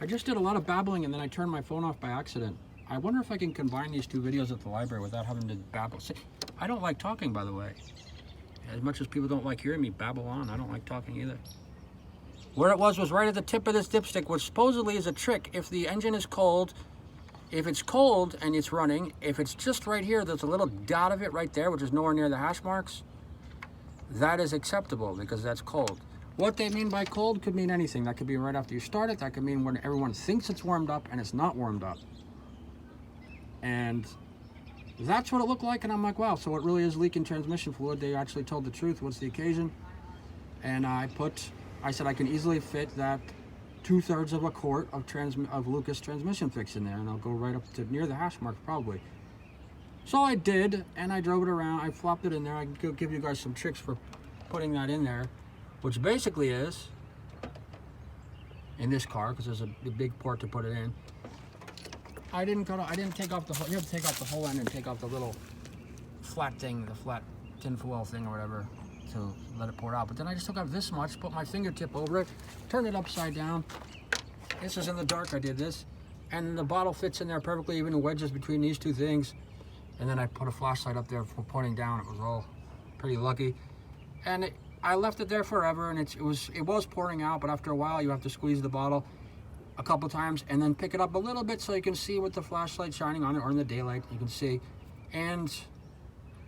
I just did a lot of babbling and then I turned my phone off by accident. I wonder if I can combine these two videos at the library without having to babble. See, I don't like talking, by the way. As much as people don't like hearing me babble on, I don't like talking either. Where it was right at the tip of this dipstick, which supposedly is a trick. If the engine is cold, if it's cold and it's running, if it's just right here, there's a little dot of it right there, which is nowhere near the hash marks, that is acceptable because that's cold. What they mean by cold could mean anything. That could be right after you start it. That could mean when everyone thinks it's warmed up and it's not warmed up. And that's what it looked like, and I'm like, wow, so it really is leaking transmission fluid. They actually told the truth. What's the occasion? And I said I can easily fit that 2/3 of a quart of Lucas transmission fix in there, and I'll go right up to near the hash mark probably. So I did, and I drove it around. I flopped it in there. I can give you guys some tricks for putting that in there, which basically is in this car because there's a big port to put it in. I didn't take off the whole. You have to take off the whole end and take off the little flat thing, the flat tinfoil thing or whatever, to let it pour out. But then I just took off this much, put my fingertip over it, turned it upside down. This is in the dark. I did this, and the bottle fits in there perfectly, even the wedges between these two things. And then I put a flashlight up there for pointing down. It was all pretty lucky, and I left it there forever. And it was pouring out, but after a while, you have to squeeze the bottle a couple times and then pick it up a little bit so you can see with the flashlight shining on it, or in the daylight you can see. And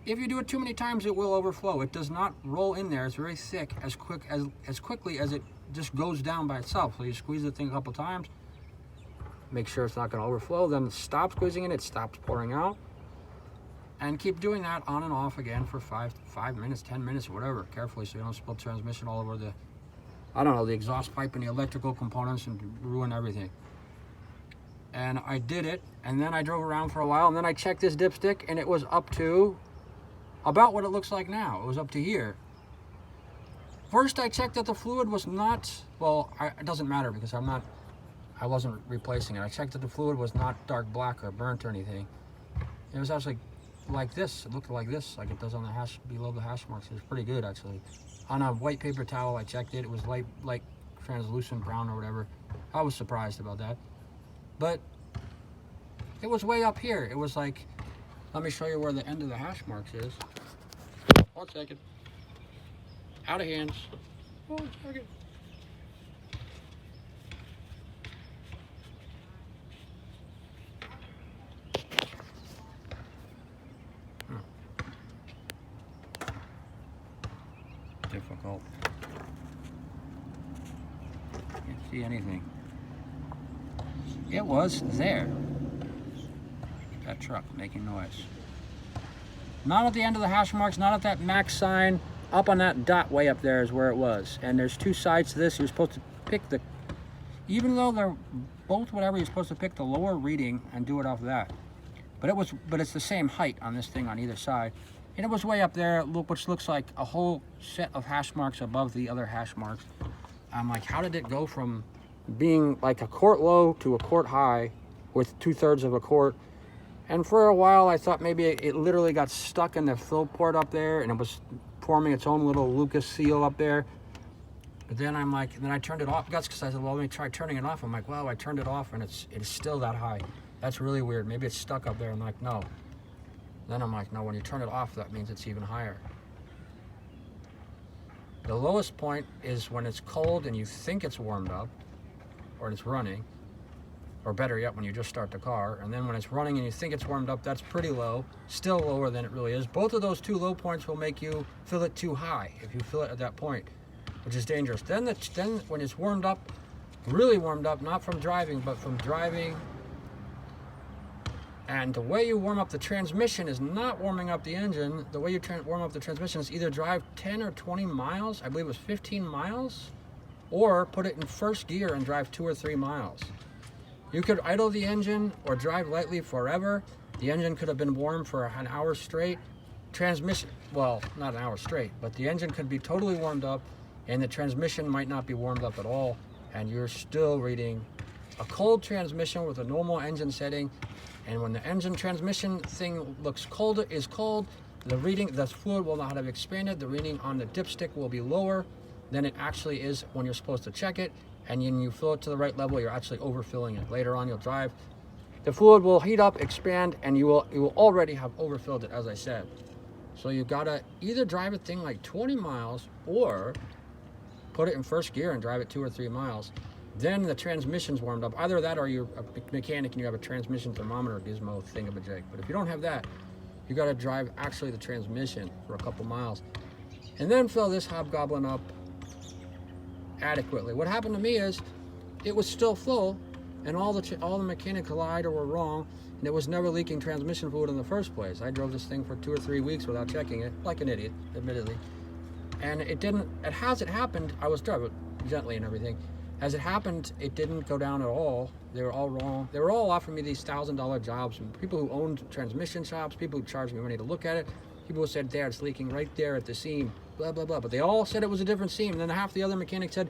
if you do it too many times, it will overflow. It does not roll in there. It's very thick as quickly as it just goes down by itself. So you squeeze the thing a couple times, make sure it's not going to overflow, then stop squeezing it, it stops pouring out, and keep doing that on and off again for 5 minutes, 10 minutes, whatever, carefully so you don't spill transmission all over the, I don't know, the exhaust pipe and the electrical components and ruin everything. And I did it, and then I drove around for a while, and then I checked this dipstick, and it was up to about what it looks like now. It was up to here. First, I checked that the fluid was not, well, it doesn't matter because I wasn't replacing it. I checked that the fluid was not dark black or burnt or anything. It was actually like this. It looked like this, like it does on the hash, below the hash marks. It was pretty good, actually. On a white paper towel, I checked it. It was light translucent brown or whatever. I was surprised about that. But it was way up here. It was like, let me show you where the end of the hash marks is. 1 second. Out of hands. 1 second. Difficult. Can't see anything. It was there. That truck making noise. Not at the end of the hash marks, not at that max sign. Up on that dot way up there is where it was. And there's two sides to this. You're supposed to pick the, even though they're both whatever, you're supposed to pick the lower reading and do it off that. But it's the same height on this thing on either side. And it was way up there, which looks like a whole set of hash marks above the other hash marks. I'm like, how did it go from being like a quart low to a quart high with 2/3 of a quart? And for a while, I thought maybe it literally got stuck in the fill port up there, and it was forming its own little Lucas seal up there. But then I'm like, then I turned it off. That's because I said, well, let me try turning it off. I'm like, wow, I turned it off, and it's still that high. That's really weird. Maybe it's stuck up there. I'm like, no. Then I'm like, no, when you turn it off, that means it's even higher. The lowest point is when it's cold and you think it's warmed up, or it's running, or better yet, when you just start the car. And then when it's running and you think it's warmed up, that's pretty low, still lower than it really is. Both of those two low points will make you fill it too high if you fill it at that point, which is dangerous. Then when it's warmed up, really warmed up, not from driving, but from driving. And the way you warm up the transmission is not warming up the engine. The way you warm up the transmission is either drive 10 or 20 miles, I believe it was 15 miles, or put it in first gear and drive 2 or 3 miles. You could idle the engine or drive lightly forever. The engine could have been warm for an hour straight. Transmission, well, not an hour straight, but the engine could be totally warmed up and the transmission might not be warmed up at all, and you're still reading a cold transmission with a normal engine setting. And when the engine transmission thing looks cold, the fluid will not have expanded. The reading on the dipstick will be lower than it actually is when you're supposed to check it. and you fill it to the right level, you're actually overfilling it. Later on, you'll drive. The fluid will heat up, expand, and you will already have overfilled it, as I said. So you gotta either drive a thing like 20 miles or put it in first gear and drive it 2 or 3 miles. Then the transmission's warmed up. Either that or you're a mechanic and you have a transmission thermometer gizmo thingamajig. But if you don't have that, you gotta drive actually the transmission for a couple miles. And then fill this hobgoblin up adequately. What happened to me is it was still full and all the mechanics lied or were wrong, and it was never leaking transmission fluid in the first place. I drove this thing for 2 or 3 weeks without checking it, like an idiot, admittedly. And it as it happened, I was driving gently and everything. As it happened, it didn't go down at all. They were all wrong. They were all offering me these $1,000 jobs. People who owned transmission shops, people who charged me money to look at it, people who said, Dad, it's leaking right there at the seam, blah, blah, blah. But they all said it was a different seam. And then half the other mechanics said,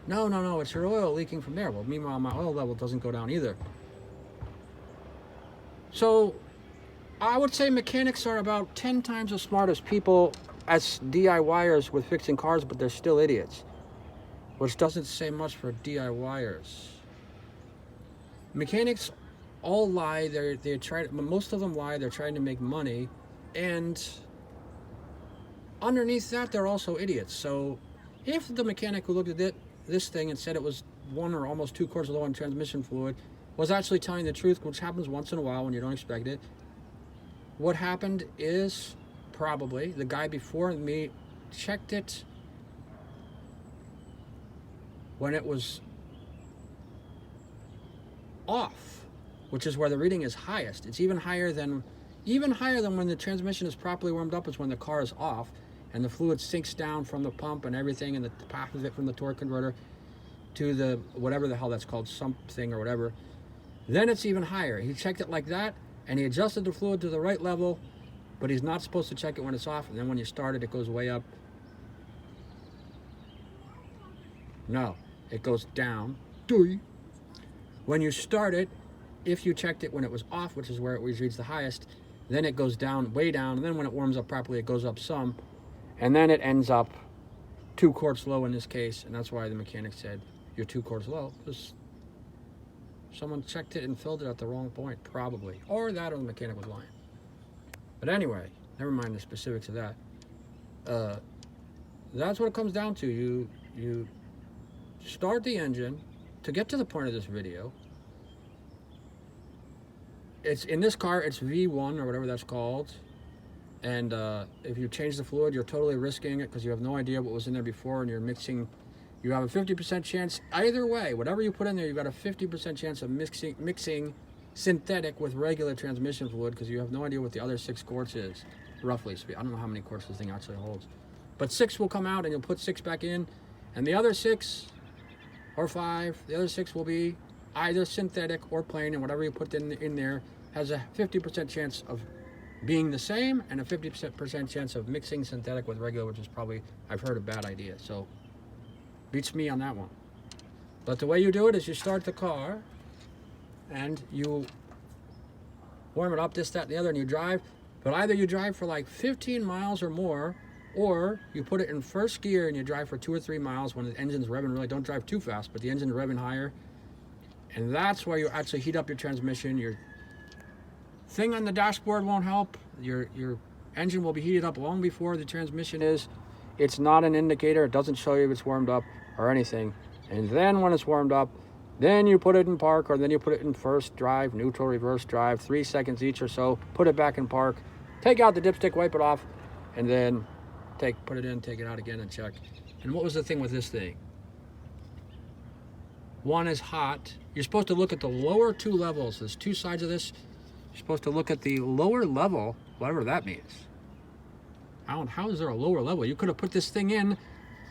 no, it's your oil leaking from there. Well, meanwhile, my oil level doesn't go down either. So I would say mechanics are about 10 times as smart as people, as DIYers with fixing cars, but they're still idiots. Which doesn't say much for DIYers. Mechanics all lie. Most of them lie. They're trying to make money, and underneath that, they're also idiots. So, if the mechanic who looked at this thing and said it was 1 or almost 2 quarts low on transmission fluid was actually telling the truth, which happens once in a while when you don't expect it, what happened is probably the guy before me checked it when it was off, which is where the reading is highest. It's even higher than when the transmission is properly warmed up is when the car is off and the fluid sinks down from the pump and everything and the path of it from the torque converter to the whatever the hell that's called, something or whatever. Then it's even higher. He checked it like that and he adjusted the fluid to the right level, but he's not supposed to check it when it's off, and then when you start it, it goes way up. No. It goes down. When you start it, if you checked it when it was off, which is where it always reads the highest, then it goes down, way down, and then when it warms up properly, it goes up some, and then it ends up 2 quarts low in this case, and that's why the mechanic said, you're 2 quarts low, because someone checked it and filled it at the wrong point, probably. Or that, or the mechanic was lying. But anyway, never mind the specifics of that. That's what it comes down to. You start the engine. To get to the point of this video, it's in this car, it's V1 or whatever that's called, and if you change the fluid, you're totally risking it because you have no idea what was in there before, and you're mixing. You have a 50% chance either way. Whatever you put in there, you've got a 50% chance of mixing synthetic with regular transmission fluid because you have no idea what the other 6 quarts is, roughly speaking. I don't know how many quarts this thing actually holds, but 6 will come out, and you'll put 6 back in, and the other 6. Or 5, the other 6 will be either synthetic or plain, and whatever you put in there has a 50% chance of being the same and a 50% chance of mixing synthetic with regular, which is probably, I've heard, a bad idea. So, beats me on that one. But the way you do it is you start the car and you warm it up, this, that, and the other, and you drive. But either you drive for like 15 miles or more, or you put it in first gear and you drive for 2 or 3 miles when the engine's revving really. Don't drive too fast, but the engine's revving higher. And that's where you actually heat up your transmission. Your thing on the dashboard won't help. Your engine will be heated up long before the transmission is. It's not an indicator. It doesn't show you if it's warmed up or anything. And then when it's warmed up, then you put it in park, or then you put it in first drive, neutral, reverse drive, 3 seconds each or so. Put it back in park. Take out the dipstick, wipe it off, and then put it in, take it out again, and check. And what was the thing with this thing? One is hot. You're supposed to look at the lower 2 levels. There's 2 sides of this. You're supposed to look at the lower level, whatever that means. How is there a lower level? You could have put this thing in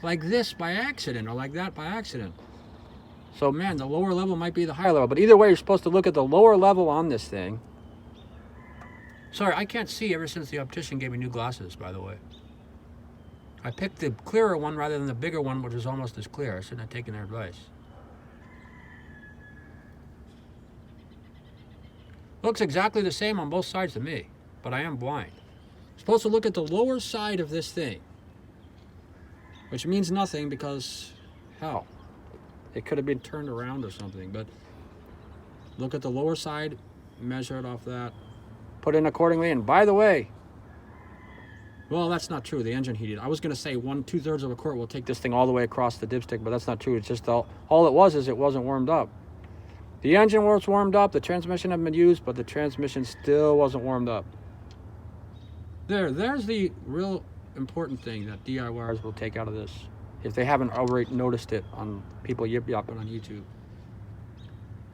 like this by accident, or like that by accident. So man, the lower level might be the higher level. But either way, you're supposed to look at the lower level on this thing. Sorry, I can't see ever since the optician gave me new glasses, by the way. I picked the clearer one rather than the bigger one, which is almost as clear. I shouldn't have taken their advice. Looks exactly the same on both sides to me, but I am blind. Supposed to look at the lower side of this thing, which means nothing because, hell, It could have been turned around or something, but look at the lower side, measure it off that, put in accordingly, and by the way, well, that's not true. The engine heated. I was going to say 2/3 of a quart will take this thing all the way across the dipstick, but that's not true. It's just all it was is it wasn't warmed up. The engine was warmed up. The transmission had been used, but the transmission still wasn't warmed up. There's the real important thing that DIYers will take out of this, if they haven't already noticed it on people yip-yapping on YouTube.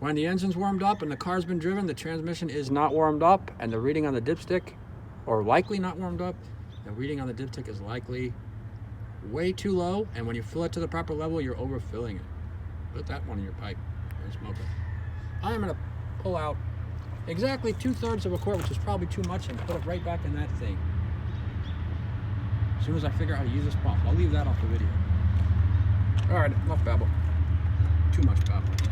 When the engine's warmed up and the car's been driven, the transmission is not warmed up, and the reading on the dipstick, or likely not warmed up, the reading on the dipstick is likely way too low, and when you fill it to the proper level, you're overfilling it. Put that one in your pipe and smoke it. I'm going to pull out exactly 2/3 of a quart, which is probably too much, and put it right back in that thing. As soon as I figure out how to use this pump, I'll leave that off the video. All right, enough babble. Too much babble.